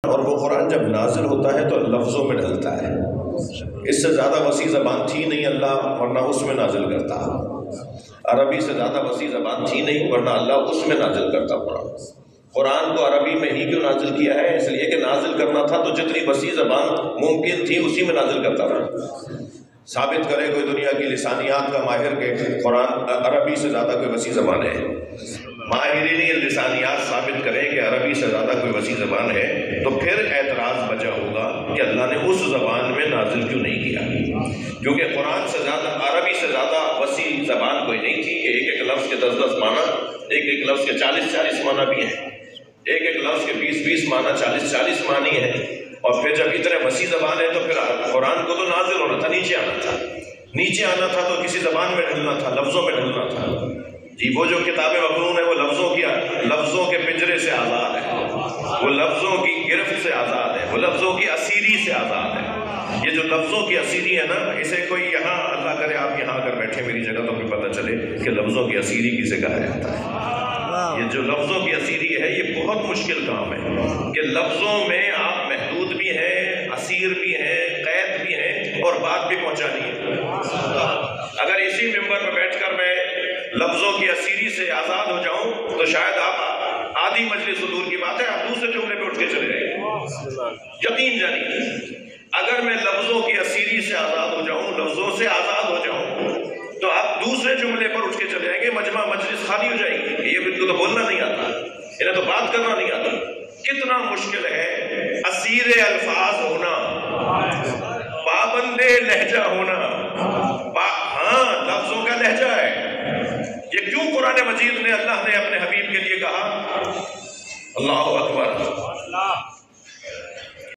اور وہ قرآن جب نازل ہوتا ہے تو لفظوں میں ڈھلتا ہے. اس سے زیادہ وسیع زبان تھی نہیں اللہ ورنہ اس میں نازل کرتا. عربی سے زیادہ وسیع زبان تھی نہیں ورنہ اللہ اس میں نازل کرتا. قرآن کو عربی میں ہی کیوں نازل کیا ہے؟ اس لیے کہ نازل کرنا تھا تو جتنی وسیع زبان ممکن تھی اسی میں نازل کرتا تھا. ثابت کرے کوئی دنیا کی لسانیات کا ماہر کہ قرآن عربی سے زیادہ کوئی وسیع زبان ہے. ماہرین لسانیات ثابت کریں کہ عربی سے زیادہ کوئی وسیع زبان ہے تو پھر اعتراض بچا ہوگا کہ اللہ نے اس زبان میں نازل کیوں نہیں کیا. کیونکہ قرآن سے زیادہ عربی سے زیادہ وسیع زبان کوئی نہیں تھی کہ ایک ایک لفظ کے 10 معنی، ایک ایک لفظ کے 40 معنی بھی ہیں، ایک ایک لفظ کے 20 معنی، 40 معنی ہیں. اور پھر جب اتنے وسیع زبان ہے تو پھر قرآن کو تو نازل ہونا تھا، نیچے آنا تھا تو کسی زبان میں ڈھلنا تھا، لفظوں میں ڈھلنا تھا. جی وہ جو کتاب مقنون ہے وہ لفظوں کے پنجرے سے آزاد ہے، وہ لفظوں کی گرفت سے آزاد ہے، وہ لفظوں کی اسیری سے آزاد ہے. یہ جو لفظوں کی اسیری ہے نا، اسے کوئی یہاں اللہ کرے آپ یہاں اگر بیٹھے میری جگہ تو پھر پتہ چلے کہ لفظوں کی اسیری کسے کہا جاتا ہے. یہ جو لفظوں کی اسیری ہے یہ بہت مشکل کام ہے کہ لفظوں میں آپ محدود بھی ہیں، اسیر بھی ہیں، قید بھی ہیں اور بات بھی پہنچانی ہے. اگر اسی ممبر پر بیٹھ کر میں لفظوں کی اسیری سے آزاد ہو جاؤں تو شاید آپ آدھی مجلس دور کی بات ہے آپ دوسرے جملے پہ اٹھ کے چلے جائیں گے. یقین جانیے اگر میں لفظوں کی اسیری سے آزاد ہو جاؤں، لفظوں سے آزاد ہو جاؤں تو آپ دوسرے جملے پر اٹھ کے چلے جائیں گے، مجمع مجلس خالی ہو جائے گی. یہ بالکل تو بولنا نہیں آتا، انہیں تو بات کرنا نہیں آتا. کتنا مشکل ہے اسیر الفاظ ہونا، پابند لہجہ ہونا. ہاں لفظوں کا لہجہ ہے. یہ کیوں قرآن مجید نے اللہ نے اپنے حبیب کے لیے کہا اللہ اکبر